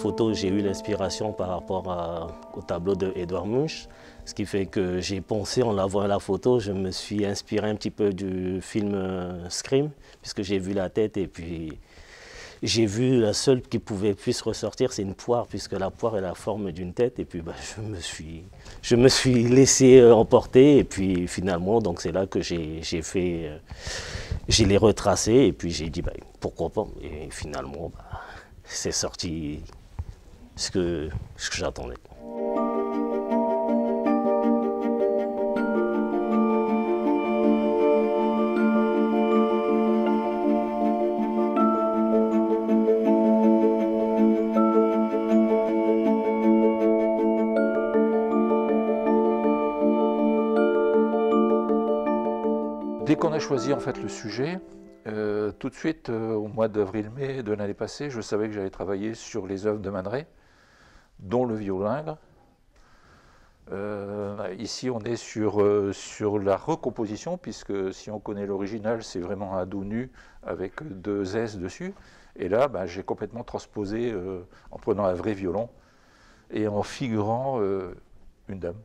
photo, j'ai eu l'inspiration par rapport au tableau de Edvard Munch, ce qui fait que j'ai pensé, en la voyant la photo, je me suis inspiré un petit peu du film Scream, puisque j'ai vu la tête et puis j'ai vu la seule qui puisse ressortir, c'est une poire, puisque la poire est la forme d'une tête. Et puis je me suis laissé emporter. Et puis finalement, donc c'est là que je l'ai retracé. Et puis j'ai dit, pourquoi pas. Et finalement, c'est sorti ce que j'attendais. Dès qu'on a choisi en fait le sujet, tout de suite, au mois d'avril-mai de l'année passée, je savais que j'allais travailler sur les œuvres de Man Ray, dont le Violingre. Ici, on est sur la recomposition, puisque si on connaît l'original, c'est vraiment un dos nu avec deux S dessus. Et là, j'ai complètement transposé en prenant un vrai violon et en figurant une dame.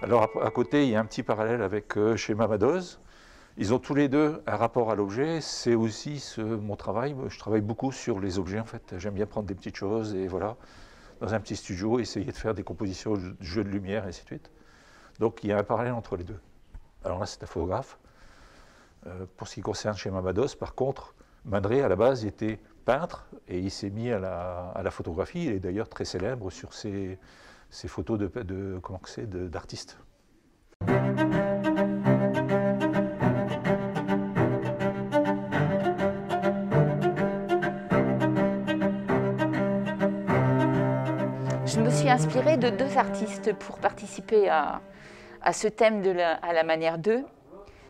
Alors à côté, il y a un petit parallèle avec chez Mamadoz. Ils ont tous les deux un rapport à l'objet. C'est aussi mon travail. Je travaille beaucoup sur les objets en fait. J'aime bien prendre des petites choses et voilà, dans un petit studio, essayer de faire des compositions, jeux de lumière et ainsi de suite. Donc il y a un parallèle entre les deux. Alors là, c'est un photographe. Pour ce qui concerne chez Mamadoz, par contre, Man Ray à la base il était peintre et il s'est mis à la photographie. Il est d'ailleurs très célèbre sur ses photos d'artistes. Je me suis inspirée de deux artistes pour participer à ce thème à la manière d'eux.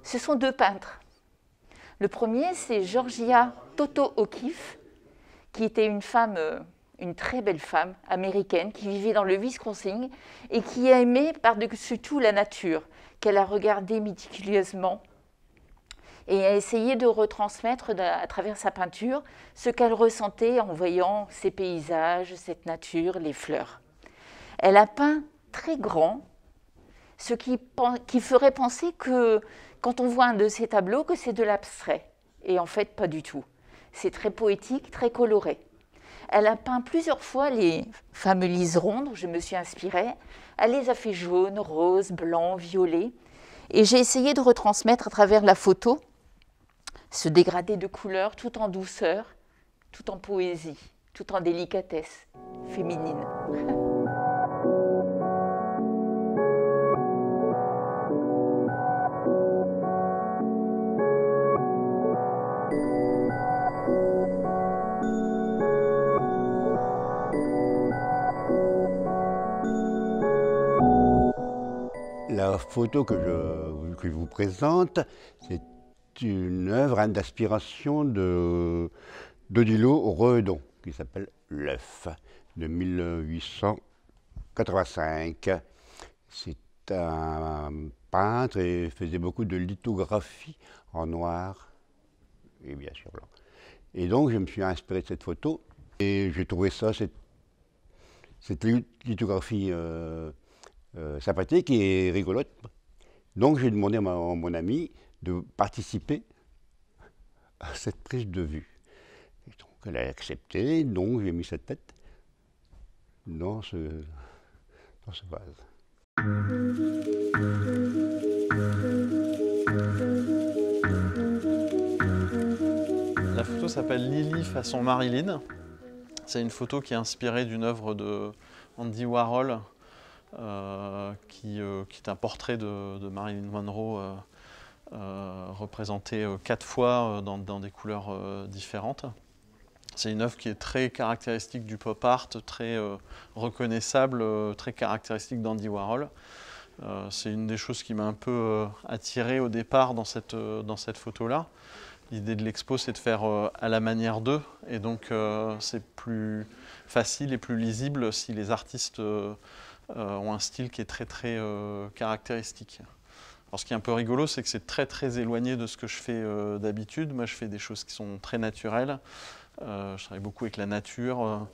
Ce sont deux peintres. Le premier, c'est Georgia Toto O'Keeffe, qui était une femme, une très belle femme américaine qui vivait dans le Wisconsin et qui aimait par-dessus tout la nature, qu'elle a regardée méticuleusement et a essayé de retransmettre à travers sa peinture ce qu'elle ressentait en voyant ces paysages, cette nature, les fleurs. Elle a peint très grand, ce qui ferait penser que quand on voit un de ses tableaux que c'est de l'abstrait. Et en fait, pas du tout. C'est très poétique, très coloré. Elle a peint plusieurs fois les fameux liserons dont je me suis inspirée. Elle les a fait jaunes, roses, blancs, violets. Et j'ai essayé de retransmettre à travers la photo ce dégradé de couleurs tout en douceur, tout en poésie, tout en délicatesse féminine. La photo que je vous présente, c'est une œuvre d'inspiration d'Odilo Redon, qui s'appelle L'œuf, de 1885. C'est un peintre et faisait beaucoup de lithographie en noir et bien sûr blanc. Et donc je me suis inspiré de cette photo et j'ai trouvé ça, cette lithographie sympathique et rigolote. Donc j'ai demandé à mon ami de participer à cette prise de vue. Et donc elle a accepté, donc j'ai mis sa tête dans ce vase. La photo s'appelle Lily façon Marilyn. C'est une photo qui est inspirée d'une œuvre de Andy Warhol, qui est un portrait de Marilyn Monroe représenté 4 fois dans des couleurs différentes. C'est une œuvre qui est très caractéristique du pop art, très reconnaissable, très caractéristique d'Andy Warhol. C'est une des choses qui m'a un peu attiré au départ dans cette photo-là. L'idée de l'expo, c'est de faire à la manière d'eux, et donc c'est plus facile et plus lisible si les artistes ont un style qui est très très caractéristique. Alors ce qui est un peu rigolo, c'est que c'est très très éloigné de ce que je fais d'habitude. Moi, je fais des choses qui sont très naturelles. Je travaille beaucoup avec la nature,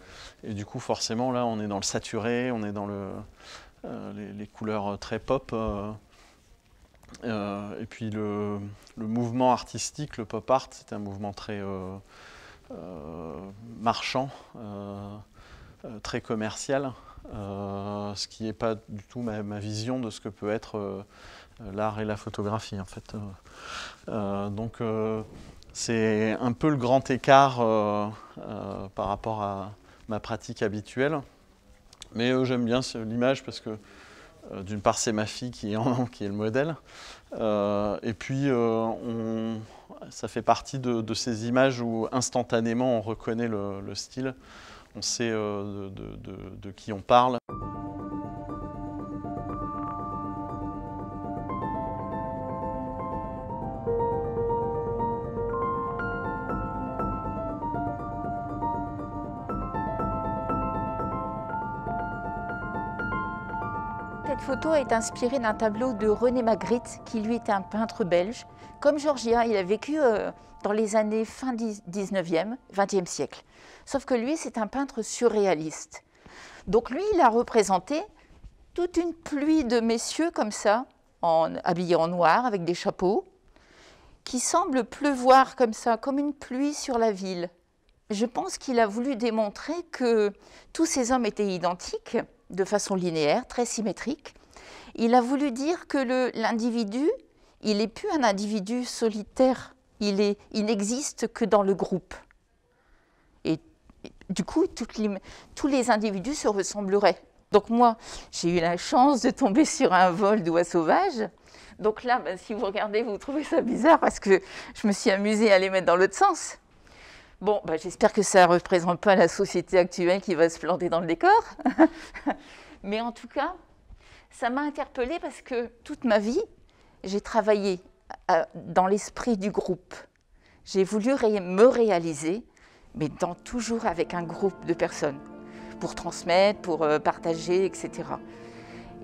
et du coup, forcément, là, on est dans le saturé, on est dans les couleurs très pop. Et puis le mouvement artistique, le pop art, c'est un mouvement très marchand, très commercial, ce qui n'est pas du tout ma vision de ce que peut être l'art et la photographie en fait. Donc c'est un peu le grand écart par rapport à ma pratique habituelle, mais j'aime bien l'image parce que d'une part, c'est ma fille qui est le modèle. Et puis, ça fait partie de ces images où instantanément on reconnaît le style. On sait de qui on parle. Cette photo est inspirée d'un tableau de René Magritte, qui lui était un peintre belge. Comme Georgia, il a vécu dans les années fin 19e, 20e siècle. Sauf que lui, c'est un peintre surréaliste. Donc lui, il a représenté toute une pluie de messieurs comme ça, habillés en noir, avec des chapeaux, qui semblent pleuvoir comme ça, comme une pluie sur la ville. Je pense qu'il a voulu démontrer que tous ces hommes étaient identiques, de façon linéaire, très symétrique. Il a voulu dire que l'individu, il n'est plus un individu solitaire, il n'existe que dans le groupe. Et du coup, tous les individus se ressembleraient. Donc moi, j'ai eu la chance de tomber sur un vol d'oies sauvages. Donc là, si vous regardez, vous trouvez ça bizarre parce que je me suis amusée à les mettre dans l'autre sens. Bon, j'espère que ça ne représente pas la société actuelle qui va se planter dans le décor. Mais en tout cas, ça m'a interpellée parce que toute ma vie, j'ai travaillé dans l'esprit du groupe. J'ai voulu me réaliser, mais toujours avec un groupe de personnes, pour transmettre, pour partager, etc.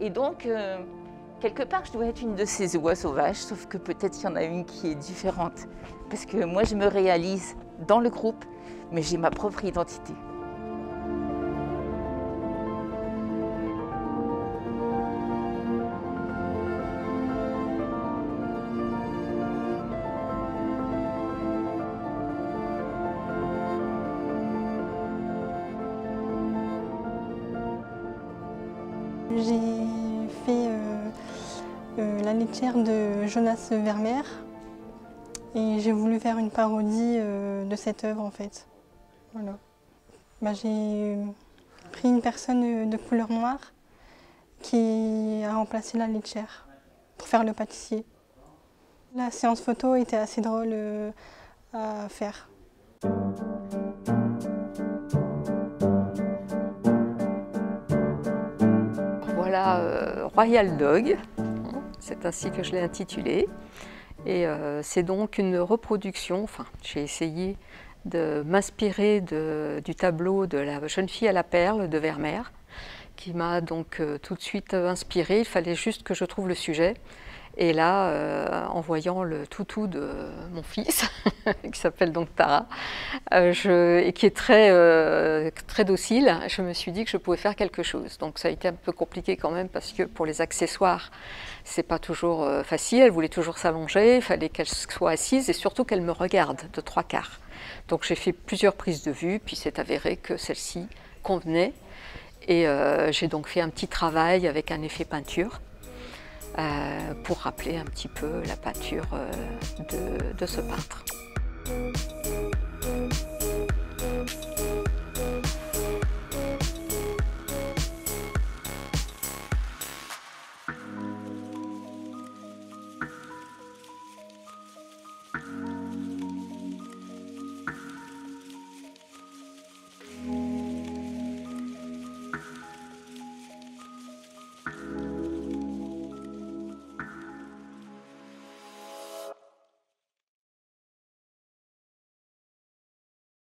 Et donc, quelque part, je dois être une de ces oies sauvages, sauf que peut-être il y en a une qui est différente. Parce que moi, je me réalise dans le groupe, mais j'ai ma propre identité. J'ai fait la laitière de Jonas Vermeer et j'ai voulu faire une parodie de cette œuvre en fait. Voilà. J'ai pris une personne de couleur noire qui a remplacé la laitière pour faire le pâtissier. La séance photo était assez drôle à faire. Voilà Royal Dog, c'est ainsi que je l'ai intitulé. Et c'est donc une reproduction, enfin j'ai essayé de m'inspirer du tableau de la jeune fille à la perle de Vermeer, qui m'a donc tout de suite inspirée. Il fallait juste que je trouve le sujet. Et là, en voyant le toutou de mon fils, qui s'appelle donc Tara, et qui est très docile, je me suis dit que je pouvais faire quelque chose. Donc ça a été un peu compliqué quand même, parce que pour les accessoires, c'est pas toujours facile. Elle voulait toujours s'allonger, il fallait qu'elle soit assise et surtout qu'elle me regarde de 3/4. Donc j'ai fait plusieurs prises de vue, puis c'est avéré que celle-ci convenait. Et j'ai donc fait un petit travail avec un effet peinture, pour rappeler un petit peu la peinture de ce peintre.